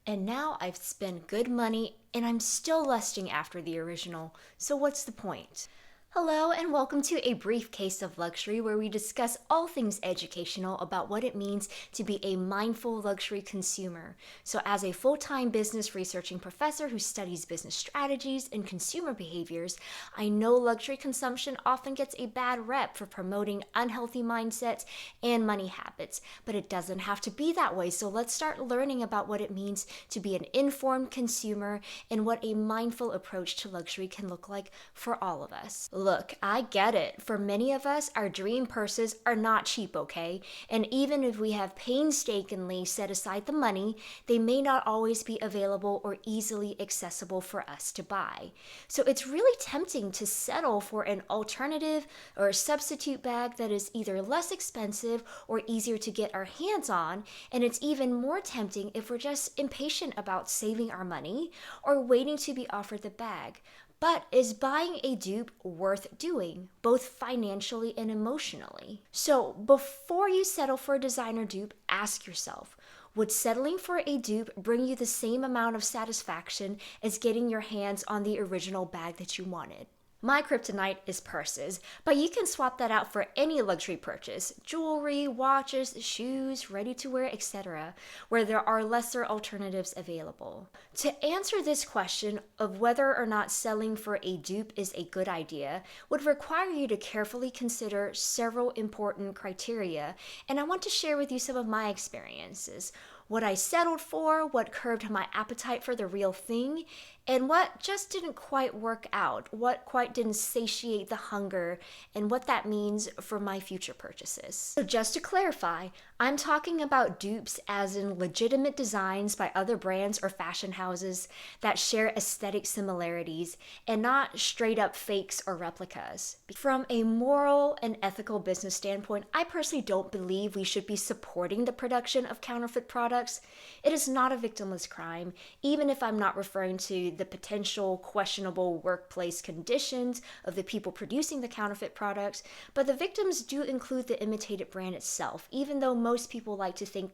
And now I've spent good money and I'm still lusting after the original, so what's the point? Hello, and welcome to a brief case of luxury where we discuss all things educational about what it means to be a mindful luxury consumer. So, as a full time business researching professor who studies business strategies and consumer behaviors, I know luxury consumption often gets a bad rep for promoting unhealthy mindsets and money habits, but it doesn't have to be that way. So, let's start learning about what it means to be an informed consumer and what a mindful approach to luxury can look like for all of us. Look, I get it. For many of us, our dream purses are not cheap, okay? And even if we have painstakingly set aside the money, they may not always be available or easily accessible for us to buy. So it's really tempting to settle for an alternative or a substitute bag that is either less expensive or easier to get our hands on, and it's even more tempting if we're just impatient about saving our money or waiting to be offered the bag. But is buying a dupe worth doing, both financially and emotionally? So before you settle for a designer dupe, ask yourself, would settling for a dupe bring you the same amount of satisfaction as getting your hands on the original bag that you wanted? My kryptonite is purses, but you can swap that out for any luxury purchase, jewelry, watches, shoes, ready-to-wear, etc., where there are lesser alternatives available. To answer this question of whether or not selling for a dupe is a good idea would require you to carefully consider several important criteria, and I want to share with you some of my experiences. What I settled for, what curbed my appetite for the real thing, and what just didn't quite work out, what quite didn't satiate the hunger, and what that means for my future purchases. So just to clarify, I'm talking about dupes as in legitimate designs by other brands or fashion houses that share aesthetic similarities and not straight up fakes or replicas. From a moral and ethical business standpoint, I personally don't believe we should be supporting the production of counterfeit products. It is not a victimless crime, even if I'm not referring to the potential questionable workplace conditions of the people producing the counterfeit products, but the victims do include the imitated brand itself, even though most people like to think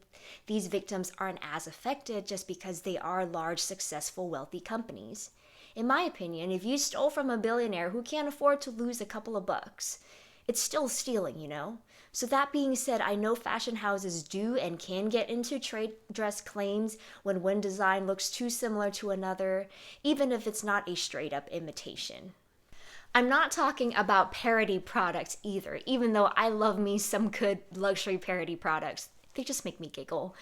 these victims aren't as affected just because they are large, successful, wealthy companies. In my opinion, if you stole from a billionaire who can't afford to lose a couple of bucks, it's still stealing, you know? So that being said, I know fashion houses do and can get into trade dress claims when one design looks too similar to another, even if it's not a straight up imitation. I'm not talking about parody products either, even though I love me some good luxury parody products. They just make me giggle.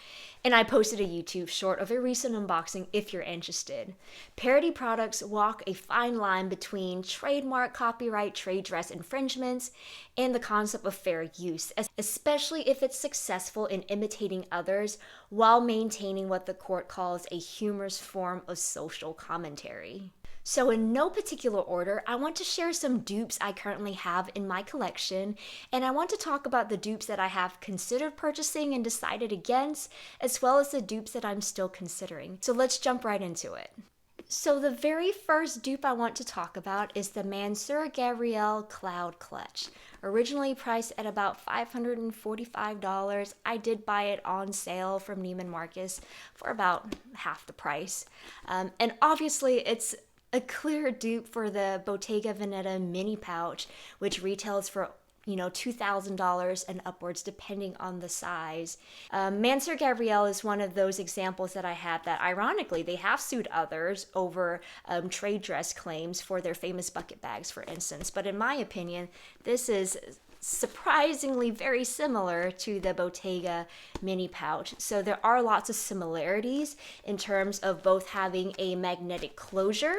And I posted a YouTube short of a recent unboxing if you're interested. Parody products walk a fine line between trademark, copyright, trade dress infringements and the concept of fair use, especially if it's successful in imitating others while maintaining what the court calls a humorous form of social commentary. So in no particular order, I want to share some dupes I currently have in my collection, and I want to talk about the dupes that I have considered purchasing and decided against, as well as the dupes that I'm still considering. So let's jump right into it. So the very first dupe I want to talk about is the Mansur Gavriel Cloud Clutch. Originally priced at about $545, I did buy it on sale from Neiman Marcus for about half the price. And obviously it's a clear dupe for the Bottega Veneta mini pouch, which retails for $2,000 and upwards depending on the size. Mansur Gavriel is one of those examples that I have that ironically they have sued others over trade dress claims for their famous bucket bags, for instance. But in my opinion, this is surprisingly very similar to the Bottega mini pouch. So there are lots of similarities in terms of both having a magnetic closure,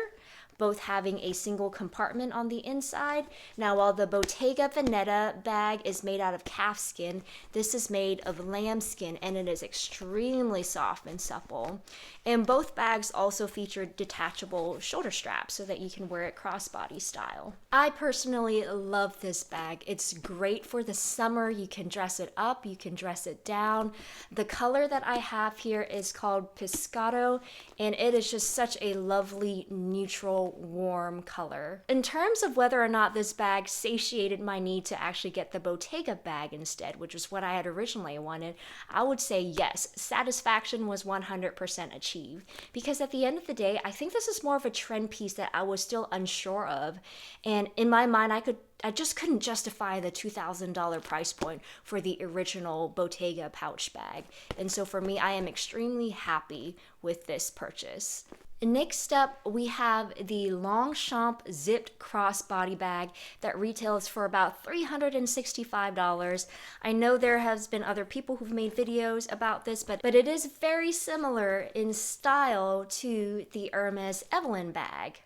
both having a single compartment on the inside. Now, while the Bottega Veneta bag is made out of calf skin, this is made of lamb skin, and it is extremely soft and supple. And both bags also feature detachable shoulder straps so that you can wear it crossbody style. I personally love this bag. It's great for the summer. You can dress it up, you can dress it down. The color that I have here is called Piscato, and it is just such a lovely neutral neutral, warm color. In terms of whether or not this bag satiated my need to actually get the Bottega bag instead, which is what I had originally wanted, I would say yes, satisfaction was 100% achieved. Because at the end of the day, I think this is more of a trend piece that I was still unsure of. And in my mind, I just couldn't justify the $2,000 price point for the original Bottega pouch bag. And so for me, I am extremely happy with this purchase. Next up, we have the Longchamp zipped crossbody bag that retails for about $365. I know there has been other people who've made videos about this, but it is very similar in style to the Hermes Evelyn bag.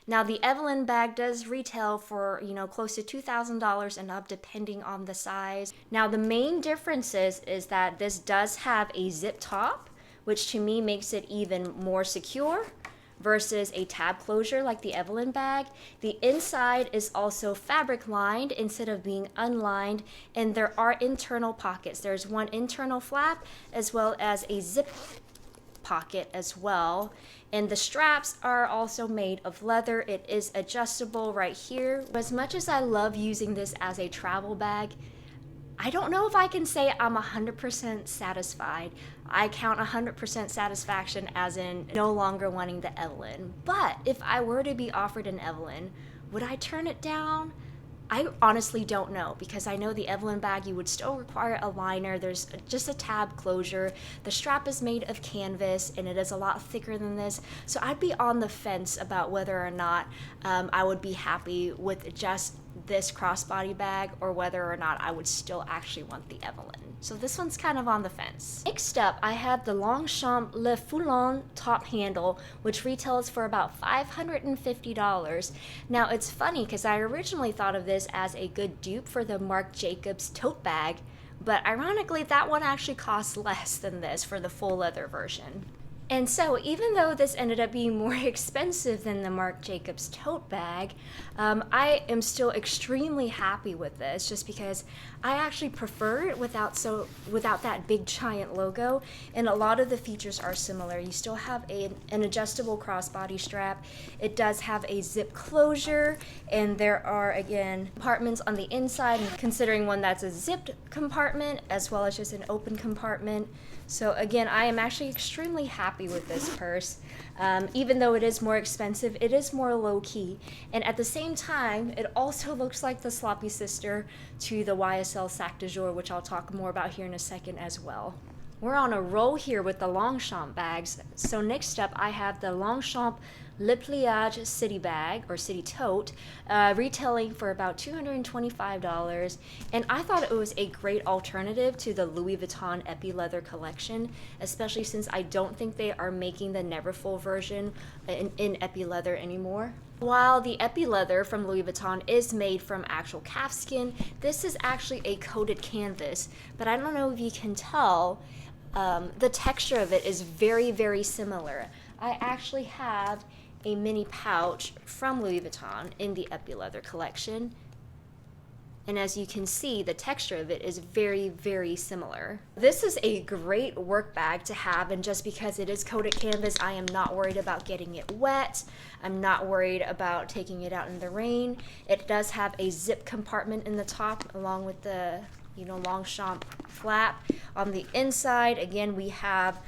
Now, the Evelyn bag does retail for, close to $2,000 and up depending on the size. Now, the main difference is that this does have a zip top, which to me makes it even more secure versus a tab closure like the Evelyn bag. The inside is also fabric lined instead of being unlined, and there are internal pockets. There's one internal flap as well as a zip pocket as well. And the straps are also made of leather. It is adjustable right here. As much as I love using this as a travel bag, I don't know if I can say I'm 100% satisfied. I count 100% satisfaction as in no longer wanting the Evelyn. But if I were to be offered an Evelyn, would I turn it down? I honestly don't know, because I know the Evelyn bag, you would still require a liner. There's just a tab closure. The strap is made of canvas and it is a lot thicker than this. So I'd be on the fence about whether or not I would be happy with just this crossbody bag or whether or not I would still actually want the Evelyn. So this one's kind of on the fence. Next up, I have the Longchamp Le Foulon top handle, which retails for about $550. Now it's funny because I originally thought of this as a good dupe for the Marc Jacobs tote bag, but ironically that one actually costs less than this for the full leather version. And so even though this ended up being more expensive than the Marc Jacobs tote bag, I am still extremely happy with this just because I actually prefer it without that big giant logo, and a lot of the features are similar. You still have an adjustable crossbody strap. It does have a zip closure, and there are, again, compartments on the inside, considering one that's a zipped compartment as well as just an open compartment. So again, I am actually extremely happy with this purse. Even though it is more expensive, it is more low-key. And at the same time, it also looks like the sloppy sister to the YSL Sac de Jour, which I'll talk more about here in a second as well. We're on a roll here with the Longchamp bags. So next up, I have the Longchamp Le Pliage City Bag, or City Tote, retailing for about $225. And I thought it was a great alternative to the Louis Vuitton Epi Leather collection, especially since I don't think they are making the Neverfull version in Epi Leather anymore. While the Epi Leather from Louis Vuitton is made from actual calf skin, this is actually a coated canvas. But I don't know if you can tell, the texture of it is very, very similar. I actually have a mini pouch from Louis Vuitton in the Epi Leather collection, and as you can see, the texture of it is very, very similar. This is a great work bag to have, and just because it is coated canvas, I am not worried about getting it wet. I'm not worried about taking it out in the rain. It does have a zip compartment in the top along with the Longchamp flap. On the inside, again, we have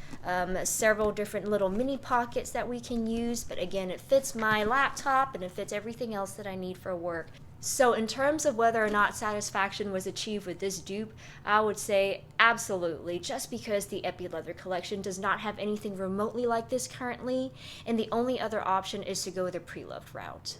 several different little mini pockets that we can use, but again, it fits my laptop and it fits everything else that I need for work. So in terms of whether or not satisfaction was achieved with this dupe, I would say absolutely, just because the Epi Leather collection does not have anything remotely like this currently, and the only other option is to go the pre-loved route.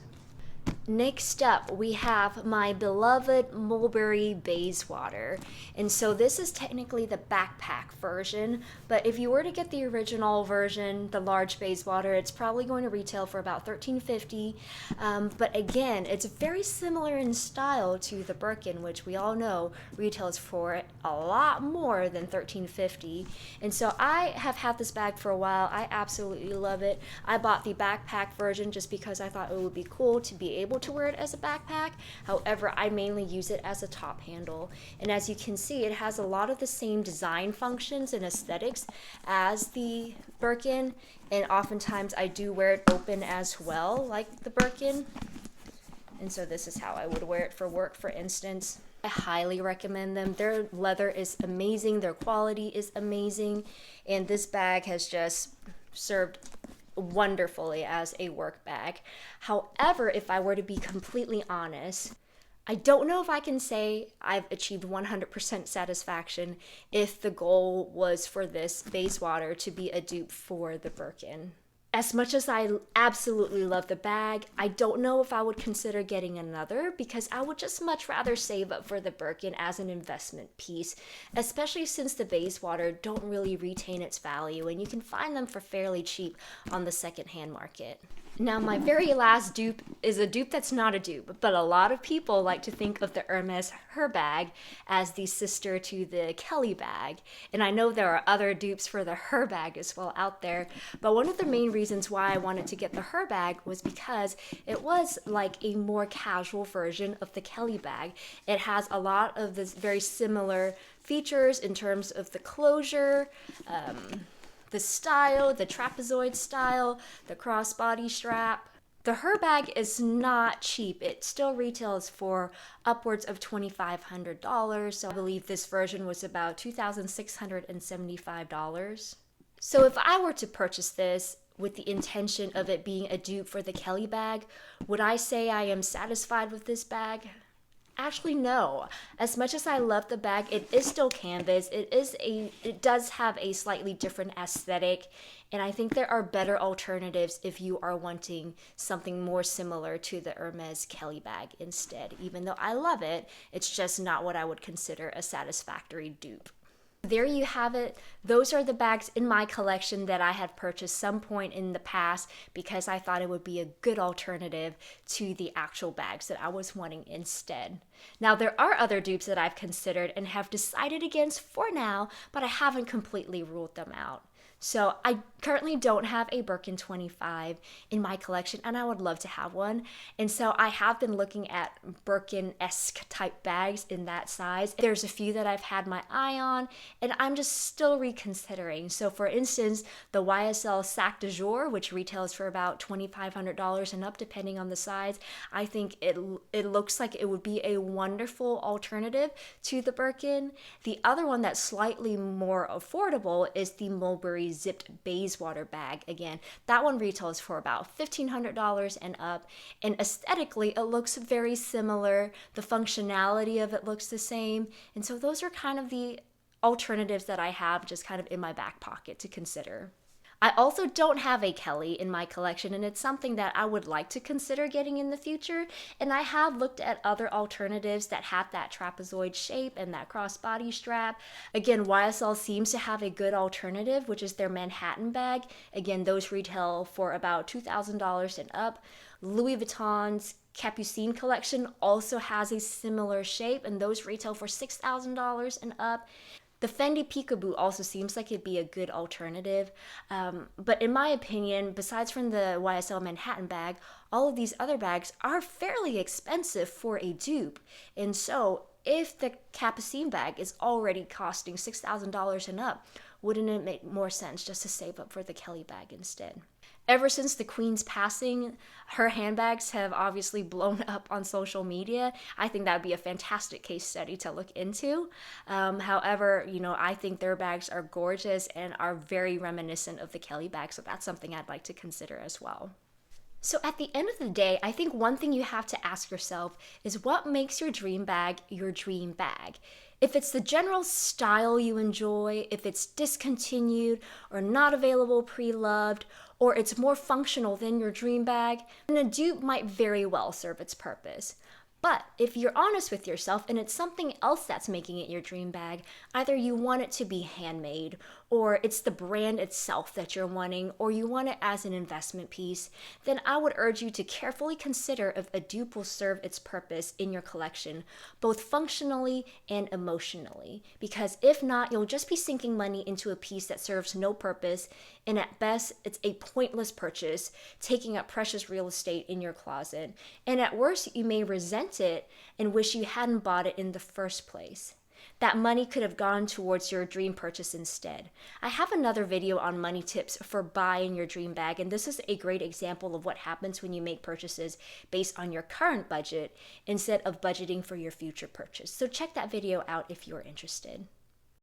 Next up, we have my beloved Mulberry Bayswater. And so this is technically the backpack version, but if you were to get the original version, the large Bayswater, it's probably going to retail for about $13.50. But again, it's very similar in style to the Birkin, which we all know retails for a lot more than $13.50. And so I have had this bag for a while. I absolutely love it. I bought the backpack version just because I thought it would be cool to be able able to wear it as a backpack. However, I mainly use it as a top handle. And as you can see, it has a lot of the same design functions and aesthetics as the Birkin. And oftentimes I do wear it open as well, like the Birkin. And so this is how I would wear it for work, for instance. I highly recommend them. Their leather is amazing, their quality is amazing, and this bag has just served wonderfully as a work bag. However, if I were to be completely honest, I don't know if I can say I've achieved 100% satisfaction if the goal was for this Bayswater to be a dupe for the Birkin. As much as I absolutely love the bag, I don't know if I would consider getting another because I would just much rather save up for the Birkin as an investment piece, especially since the Bayswater don't really retain its value and you can find them for fairly cheap on the secondhand market. Now, my very last dupe is a dupe that's not a dupe, but a lot of people like to think of the Hermes Her bag as the sister to the Kelly bag. And I know there are other dupes for the Her bag as well out there, but one of the main reasons why I wanted to get the Her bag was because it was like a more casual version of the Kelly bag. It has a lot of this very similar features in terms of the closure, the style, the trapezoid style, the crossbody strap. The Her bag is not cheap. It still retails for upwards of $2,500. So I believe this version was about $2,675. So if I were to purchase this with the intention of it being a dupe for the Kelly bag, would I say I am satisfied with this bag? Actually, no. As much as I love the bag, it is still canvas. It does have a slightly different aesthetic, and I think there are better alternatives if you are wanting something more similar to the Hermes Kelly bag instead. Even though I love it, it's just not what I would consider a satisfactory dupe. There you have it. Those are the bags in my collection that I had purchased some point in the past because I thought it would be a good alternative to the actual bags that I was wanting instead. Now, there are other dupes that I've considered and have decided against for now, but I haven't completely ruled them out. So I currently don't have a Birkin 25 in my collection, and I would love to have one. And so I have been looking at Birkin-esque type bags in that size. There's a few that I've had my eye on, and I'm just still reconsidering. So for instance, the YSL Sac de Jour, which retails for about $2,500 and up depending on the size, I think it looks like it would be a wonderful alternative to the Birkin. The other one that's slightly more affordable is the Mulberry zipped Bayswater bag. Again, that one retails for about $1,500 and up, and aesthetically it looks very similar. The functionality of it looks the same, and so those are kind of the alternatives that I have just kind of in my back pocket to consider. I also don't have a Kelly in my collection, and it's something that I would like to consider getting in the future. And I have looked at other alternatives that have that trapezoid shape and that crossbody strap. Again, YSL seems to have a good alternative, which is their Manhattan bag. Again, those retail for about $2,000 and up. Louis Vuitton's Capucine collection also has a similar shape, and those retail for $6,000 and up. The Fendi Peekaboo also seems like it'd be a good alternative, but in my opinion, besides from the YSL Manhattan bag, all of these other bags are fairly expensive for a dupe. And so if the Capucine bag is already costing $6,000 and up, wouldn't it make more sense just to save up for the Kelly bag instead? Ever since the Queen's passing, her handbags have obviously blown up on social media. I think that would be a fantastic case study to look into. However, I think their bags are gorgeous and are very reminiscent of the Kelly bag, so that's something I'd like to consider as well. So at the end of the day, I think one thing you have to ask yourself is what makes your dream bag your dream bag? If it's the general style you enjoy, if it's discontinued or not available pre-loved, or it's more functional than your dream bag, then a dupe might very well serve its purpose. But if you're honest with yourself and it's something else that's making it your dream bag, either you want it to be handmade, or it's the brand itself that you're wanting, or you want it as an investment piece, then I would urge you to carefully consider if a dupe will serve its purpose in your collection, both functionally and emotionally. Because if not, you'll just be sinking money into a piece that serves no purpose, and at best, it's a pointless purchase, taking up precious real estate in your closet. And at worst, you may resent it and wish you hadn't bought it in the first place. That money could have gone towards your dream purchase instead. I have another video on money tips for buying your dream bag, and this is a great example of what happens when you make purchases based on your current budget instead of budgeting for your future purchase. So check that video out if you're interested.